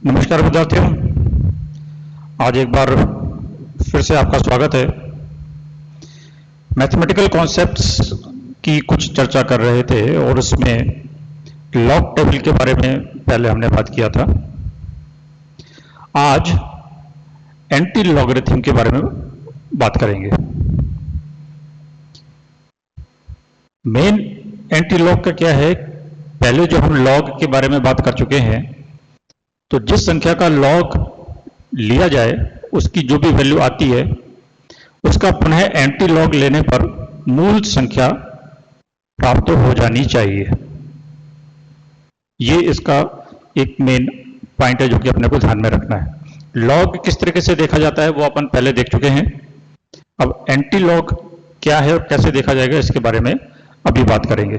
नमस्कार विद्यार्थियों, आज एक बार फिर से आपका स्वागत है। मैथमेटिकल कॉन्सेप्ट्स की कुछ चर्चा कर रहे थे और उसमें लॉग टेबल के बारे में पहले हमने बात किया था। आज एंटी लॉगरिथम के बारे में बात करेंगे। मेन एंटी लॉग का क्या है, पहले जो हम लॉग के बारे में बात कर चुके हैं, तो जिस संख्या का लॉग लिया जाए उसकी जो भी वैल्यू आती है उसका पुनः एंटी लॉग लेने पर मूल संख्या प्राप्त हो जानी चाहिए। ये इसका एक मेन पॉइंट है जो कि अपने को ध्यान में रखना है। लॉग किस तरीके से देखा जाता है वो अपन पहले देख चुके हैं। अब एंटी लॉग क्या है और कैसे देखा जाएगा इसके बारे में अभी बात करेंगे।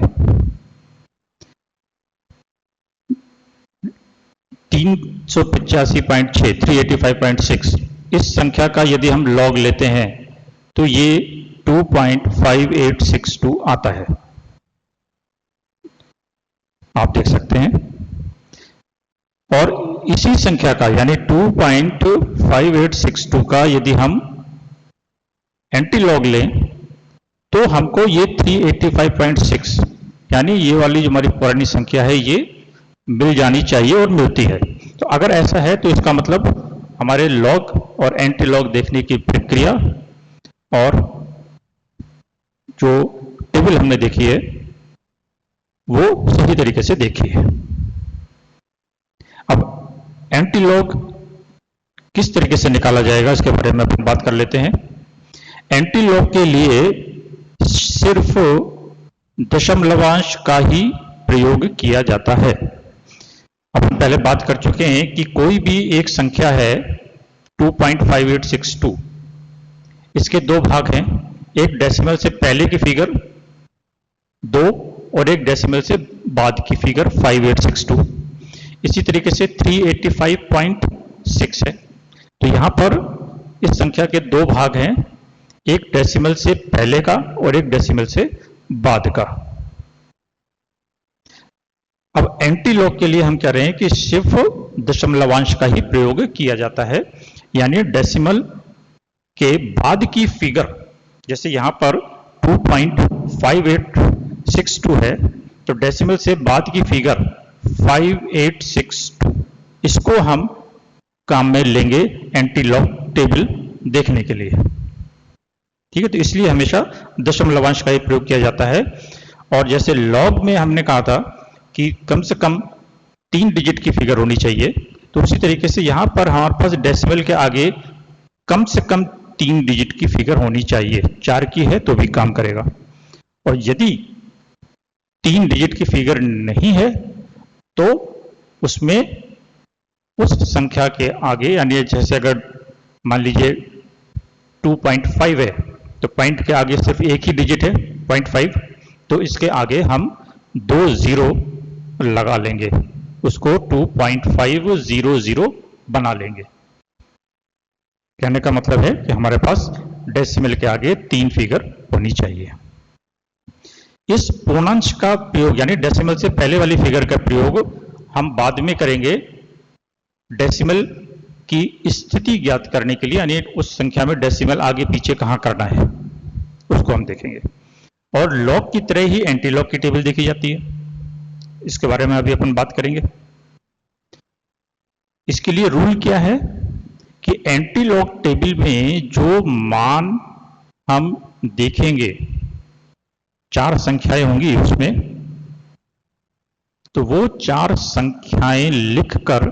385.6 385.6 इस संख्या का यदि हम लॉग लेते हैं तो ये 2.5862 आता है, आप देख सकते हैं। और इसी संख्या का यानी 2.5862 का यदि हम एंटी लॉग लें तो हमको ये 385.6 यानी ये वाली जो हमारी पुरानी संख्या है ये मिल जानी चाहिए और मिलती है। तो अगर ऐसा है तो इसका मतलब हमारे लॉग और एंटी लॉग देखने की प्रक्रिया और जो टेबल हमने देखी है वो सही तरीके से देखी है। अब एंटी लॉग किस तरीके से निकाला जाएगा इसके बारे में अपन बात कर लेते हैं। एंटी लॉग के लिए सिर्फ दशमलवांश का ही प्रयोग किया जाता है। अपन पहले बात कर चुके हैं कि कोई भी एक संख्या है 2.5862, इसके दो भाग हैं, एक डेसिमल से पहले की फिगर 2 और एक डेसिमल से बाद की फिगर 5862। इसी तरीके से 385.6 है। तो यहां पर इस संख्या के दो भाग हैं, एक डेसिमल से पहले का और एक डेसिमल से बाद का। अब एंटी लॉग के लिए हम कह रहे हैं कि सिर्फ दशमलवांश का ही प्रयोग किया जाता है, यानी डेसिमल के बाद की फिगर, जैसे यहां पर 2.5862 है तो डेसिमल से बाद की फिगर 5862, इसको हम काम में लेंगे एंटी लॉग टेबल देखने के लिए। ठीक है, तो इसलिए हमेशा दशमलवांश का ही प्रयोग किया जाता है। और जैसे लॉग में हमने कहा था कि कम से कम 3 डिजिट की फिगर होनी चाहिए, तो उसी तरीके से यहां पर हमारे पास डेसिमल के आगे कम से कम 3 डिजिट की फिगर होनी चाहिए। 4 की है तो भी काम करेगा। और यदि 3 डिजिट की फिगर नहीं है तो उसमें उस संख्या के आगे, यानी जैसे अगर मान लीजिए 2.5 है तो पॉइंट के आगे सिर्फ एक ही डिजिट है 0.5, तो इसके आगे हम 2 जीरो लगा लेंगे, उसको 2.500 बना लेंगे। कहने का मतलब है कि हमारे पास डेसिमल के आगे 3 फिगर होनी चाहिए। इस पूर्णांश का प्रयोग यानी डेसिमल से पहले वाली फिगर का प्रयोग हम बाद में करेंगे डेसिमल की स्थिति ज्ञात करने के लिए, यानी उस संख्या में डेसिमल आगे पीछे कहां करना है उसको हम देखेंगे। और लॉग की तरह ही एंटी लॉग की टेबल देखी जाती है, इसके बारे में अभी अपन बात करेंगे। इसके लिए रूल क्या है कि एंटी लॉग टेबल में जो मान हम देखेंगे, 4 संख्याएं होंगी उसमें, तो वो 4 संख्याएं लिखकर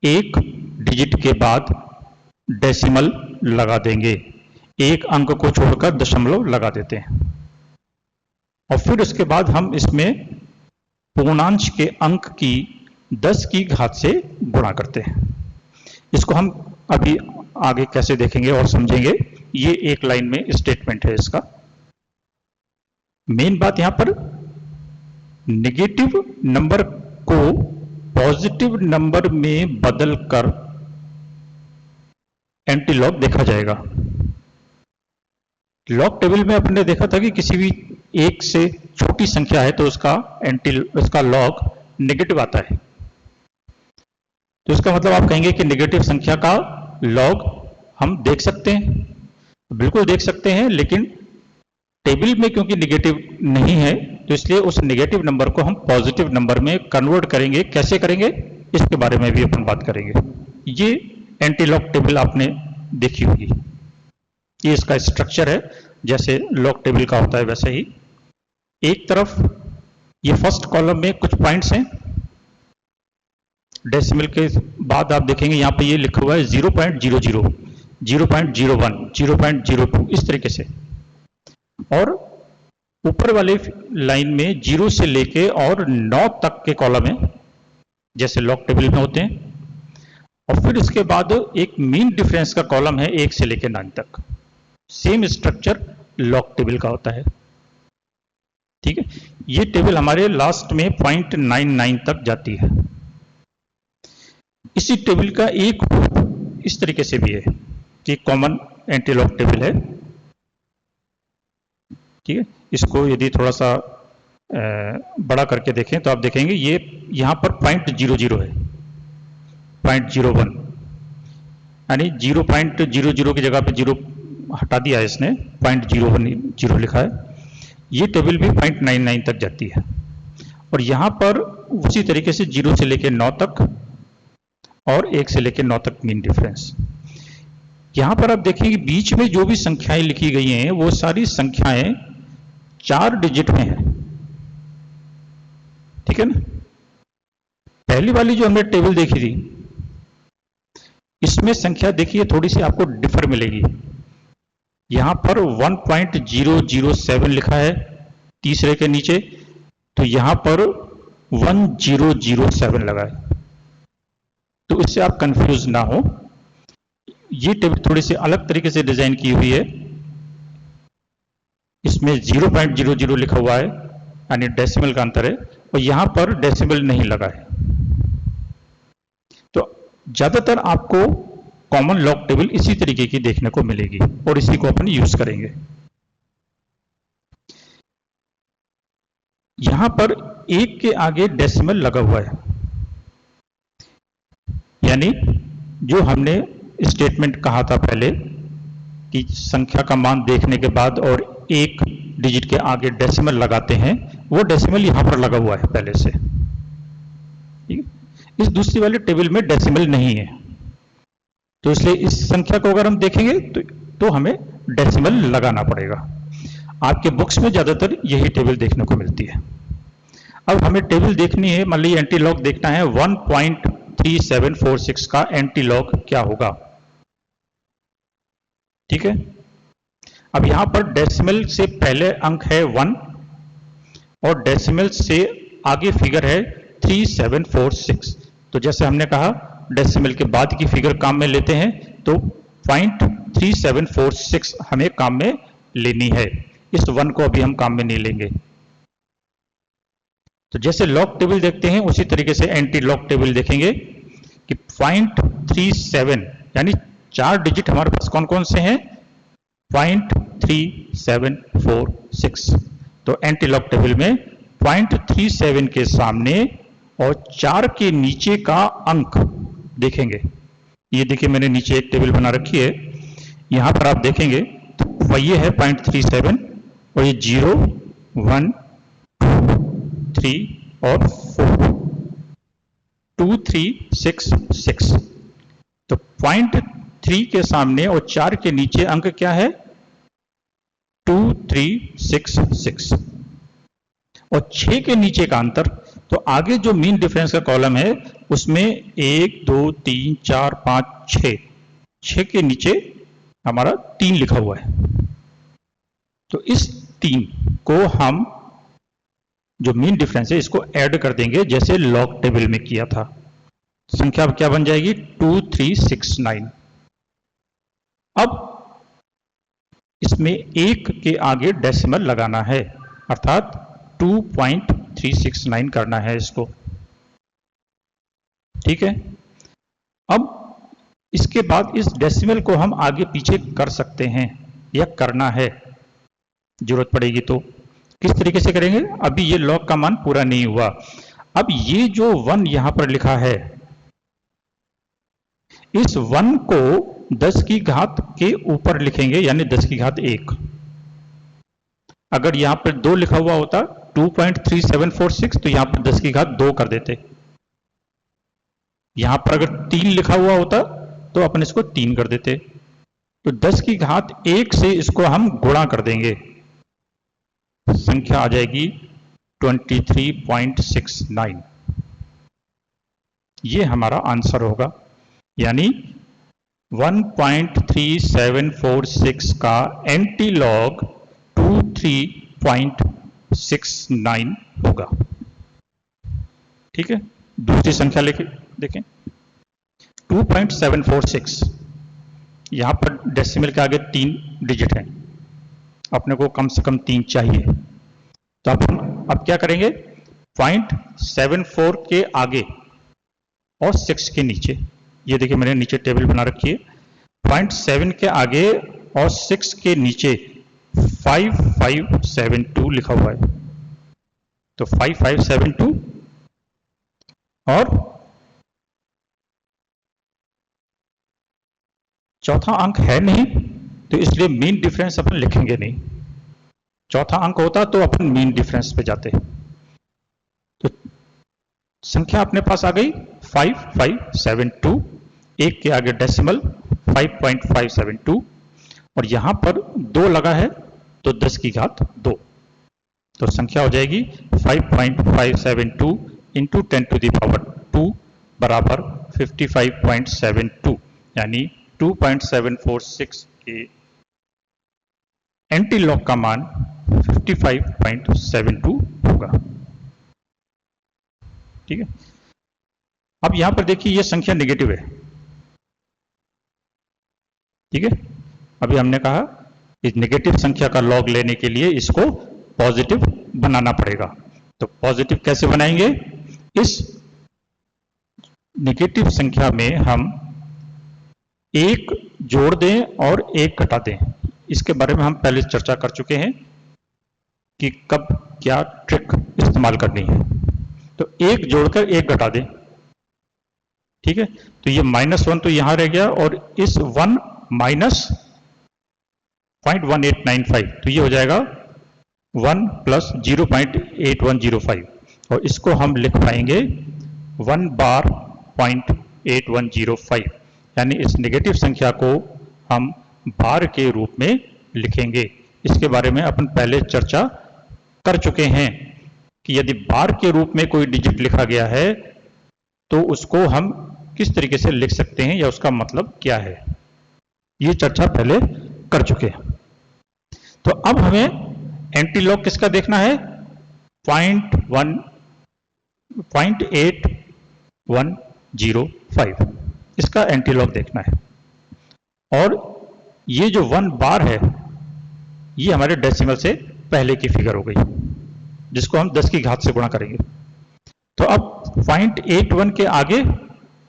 एक डिजिट के बाद डेसिमल लगा देंगे, एक अंक को छोड़कर दशमलव लगा देते हैं। और फिर उसके बाद हम इसमें पूर्णांश के अंक की 10 की घात से गुणा करते हैं। इसको हम अभी आगे कैसे देखेंगे और समझेंगे, ये एक लाइन में स्टेटमेंट है इसका। मेन बात यहां पर नेगेटिव नंबर को पॉजिटिव नंबर में बदलकर एंटी लॉग देखा जाएगा। लॉग टेबल में अपने देखा था कि किसी भी एक से छोटी संख्या है तो उसका लॉग नेगेटिव आता है। तो इसका मतलब आप कहेंगे कि नेगेटिव संख्या का लॉग हम देख सकते हैं, बिल्कुल देख सकते हैं, लेकिन टेबल में क्योंकि नेगेटिव नहीं है तो इसलिए उस नेगेटिव नंबर को हम पॉजिटिव नंबर में कन्वर्ट करेंगे। कैसे करेंगे इसके बारे में भी अपन बात करेंगे। ये एंटी लॉग टेबल आपने देखी होगी, ये इसका स्ट्रक्चर है, जैसे लॉग टेबल का होता है वैसे ही। एक तरफ ये फर्स्ट कॉलम में कुछ पॉइंट्स हैं, डेसिमल के बाद आप देखेंगे यहां पे ये लिखा हुआ है 0.00, 0.01, 0.02 इस तरीके से, और ऊपर वाले लाइन में 0 से लेके और 9 तक के कॉलम है जैसे लॉग टेबल में होते हैं, और फिर इसके बाद एक मीन डिफरेंस का कॉलम है 1 से लेके 9 तक। सेम स्ट्रक्चर लॉग टेबल का होता है, ठीक है। ये टेबल हमारे लास्ट में 0.99 तक जाती है। इसी टेबल का एक रूप इस तरीके से भी है कि कॉमन एंटी लॉग टेबल है, ठीक है। इसको यदि थोड़ा सा बड़ा करके देखें तो आप देखेंगे ये यहां पर 0.00 है, 0.01, यानी 0.00 की जगह पे 0 हटा दिया है इसने, 0.010 लिखा है। ये टेबल भी 0.99 तक जाती है, और यहां पर उसी तरीके से 0 से लेकर 9 तक और 1 से लेकर 9 तक मीन डिफरेंस। यहां पर आप देखेंगे बीच में जो भी संख्याएं लिखी गई हैं वो सारी संख्याएं 4 डिजिट में है, ठीक है ना। पहली वाली जो हमने टेबल देखी थी इसमें संख्या देखिए थोड़ी सी आपको डिफर मिलेगी। यहां पर 1.007 लिखा है तीसरे के नीचे, तो यहां पर 1007 लगा है, तो इससे आप कंफ्यूज ना हो। ये टेबल थोड़ी सी अलग तरीके से डिजाइन की हुई है, इसमें 0.00 लिखा हुआ है यानी डेसिमल का अंतर है, और यहां पर डेसिमल नहीं लगा है। तो ज्यादातर आपको कॉमन लॉग टेबल इसी तरीके की देखने को मिलेगी और इसी को अपन यूज करेंगे। यहां पर 1 के आगे डेसिमल लगा हुआ है, यानी जो हमने स्टेटमेंट कहा था पहले कि संख्या का मान देखने के बाद और 1 डिजिट के आगे डेसिमल लगाते हैं, वो डेसिमल यहां पर लगा हुआ है पहले से, ठीक है। इस दूसरी वाले टेबल में डेसिमल नहीं है, तो इसलिए इस संख्या को अगर हम देखेंगे तो हमें डेसिमल लगाना पड़ेगा। आपके बुक्स में ज्यादातर यही टेबल देखने को मिलती है। अब हमें टेबल देखनी है, मान लीजिए एंटी लॉग देखना है 1.3746 का एंटी लॉग क्या होगा, ठीक है। अब यहां पर डेसिमल से पहले अंक है 1 और डेसिमल से आगे फिगर है 3746। तो जैसे हमने कहा डेसिमल के बाद की फिगर काम में लेते हैं, तो 0.3746 हमें काम में लेनी है, इस 1 को अभी हम काम में नहीं लेंगे। तो जैसे लॉग टेबल देखते हैं उसी तरीके से एंटी लॉग टेबल देखेंगे कि 0.37 यानी 4 डिजिट हमारे पास कौन कौन से हैं, 0.3746। तो एंटी लॉग टेबल में 0.37 के सामने और 4 के नीचे का अंक देखेंगे। ये देखिए मैंने नीचे एक टेबल बना रखी है, यहां पर आप देखेंगे तो ये है 0.37 और ये 0, 1, 2, 3 और 4, 2366। तो 0.3 के सामने और 4 के नीचे अंक क्या है, 2366, और 6 के नीचे का अंतर, तो आगे जो मीन डिफरेंस का कॉलम है उसमें 1, 2, 3, 4, 5, 6 के नीचे हमारा 3 लिखा हुआ है। तो इस 3 को हम जो मीन डिफरेंस है इसको ऐड कर देंगे जैसे लॉग टेबल में किया था। संख्या क्या बन जाएगी, 2369। अब इसमें 1 के आगे डेसिमल लगाना है, अर्थात 2.369 करना है इसको, ठीक है। अब इसके बाद इस डेसिमल को हम आगे पीछे कर सकते हैं या करना है, जरूरत पड़ेगी तो। किस तरीके से करेंगे, अभी ये लॉग का मान पूरा नहीं हुआ। अब ये जो 1 यहां पर लिखा है इस 1 को 10 की घात के ऊपर लिखेंगे, यानी 10 की घात 1। अगर यहां पर 2 लिखा हुआ होता 2.3746, तो यहां पर 10 की घात 2 कर देते। यहां पर अगर 3 लिखा हुआ होता तो अपन इसको 3 कर देते। तो 10 की घात 1 से इसको हम गुणा कर देंगे, संख्या आ जाएगी 23.69। ये हमारा आंसर होगा, यानी 1.3746 का एंटीलॉग 23.69 होगा। ठीक है, दूसरी संख्या लेके देखें, 2.746। यहां पर डेसिमल के आगे 3 डिजिट हैं, अपने को कम से कम 3 चाहिए। तो अपन अब क्या करेंगे, 0.74 के आगे और 6 के नीचे, ये देखिए मैंने नीचे टेबल बना रखी है, 0.7 के आगे और 6 के नीचे 5572 लिखा हुआ है। तो 5572 और चौथा अंक है नहीं, तो इसलिए मीन डिफरेंस अपन लिखेंगे नहीं। चौथा अंक होता तो अपन मीन डिफरेंस पे जाते। तो संख्या अपने पास आ गई 5572, एक के आगे डेसिमल 5.572, और यहां पर 2 लगा है तो 10 की घात 2। तो संख्या हो जाएगी 5.572 इंटू 10⁻² बराबर 55.72, यानी 2.746 के एंटीलॉग का मान 55.72 होगा। ठीक है, अब यहां पर देखिए ये संख्या नेगेटिव है। ठीक है, अभी हमने कहा कि नेगेटिव संख्या का लॉग लेने के लिए इसको पॉजिटिव बनाना पड़ेगा। तो पॉजिटिव कैसे बनाएंगे, इस नेगेटिव संख्या में हम 1 जोड़ दें और 1 घटा दें। इसके बारे में हम पहले चर्चा कर चुके हैं कि कब क्या ट्रिक इस्तेमाल करनी है। तो 1 जोड़कर 1 घटा दें। ठीक है, तो ये -1 तो यहां रह गया, और इस 1 माइनस 0.1895, तो ये हो जाएगा 1 प्लस 0.8105, और इसको हम लिख पाएंगे 1 बार 0.8105, यानी इस नेगेटिव संख्या को हम बार के रूप में लिखेंगे। इसके बारे में अपन पहले चर्चा कर चुके हैं कि यदि बार के रूप में कोई डिजिट लिखा गया है तो उसको हम किस तरीके से लिख सकते हैं या उसका मतलब क्या है, ये चर्चा पहले कर चुके हैं। तो अब हमें एंटीलॉग किसका देखना है, 0.8105, इसका एंटीलॉग देखना है। और ये जो 1 बार है ये हमारे डेसिमल से पहले की फिगर हो गई, जिसको हम 10 की घात से गुणा करेंगे। तो अब 0.81 के आगे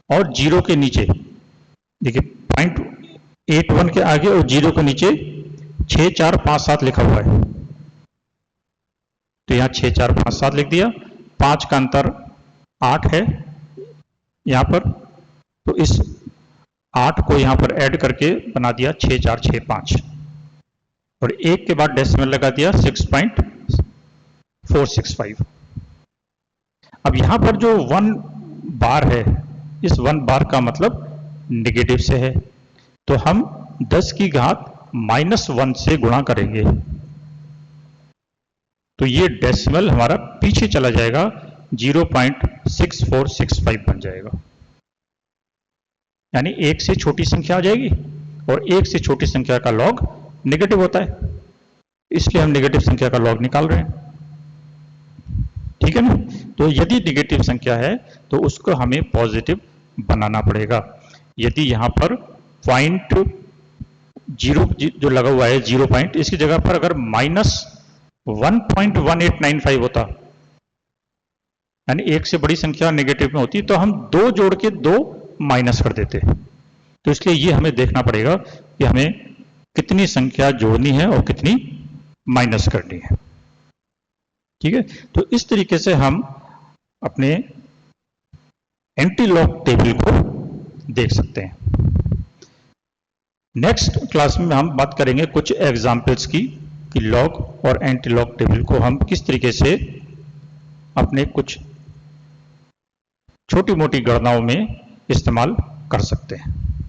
और 0 के नीचे, देखिए 0.81 के आगे और 0 के नीचे 6 4 5 7 लिखा हुआ है, तो यहां 6 4 5 7 लिख दिया। 5 का अंतर 8 है यहां पर, तो इस 8 को यहां पर ऐड करके बना दिया 6 4 6 5, और 1 के बाद डेसिमल लगा दिया 6.465। अब यहां पर जो 1 बार है, इस 1 बार का मतलब नेगेटिव से है, तो हम 10 की घात -1 से गुणा करेंगे, तो ये डेसिमल हमारा पीछे चला जाएगा, 0.6465 बन जाएगा, यानी 1 से छोटी संख्या आ जाएगी, और 1 से छोटी संख्या का लॉग नेगेटिव होता है, इसलिए हम नेगेटिव संख्या का लॉग निकाल रहे हैं। ठीक है ना, तो यदि नेगेटिव संख्या है तो उसको हमें पॉजिटिव बनाना पड़ेगा। यदि यहां पर 0 जो लगा हुआ है 0 पॉइंट, इसकी जगह पर अगर -1.1895 होता, यानी 1 से बड़ी संख्या नेगेटिव में होती, तो हम 2 जोड़ के 2 माइनस कर देते। तो इसलिए ये हमें देखना पड़ेगा कि हमें कितनी संख्या जोड़नी है और कितनी माइनस करनी है। ठीक है, तो इस तरीके से हम अपने एंटीलॉग टेबल को देख सकते हैं। नेक्स्ट क्लास में हम बात करेंगे कुछ एग्जाम्पल्स की कि लॉग और एंटी लॉग टेबल को हम किस तरीके से अपने कुछ छोटी मोटी गणनाओं में इस्तेमाल कर सकते हैं।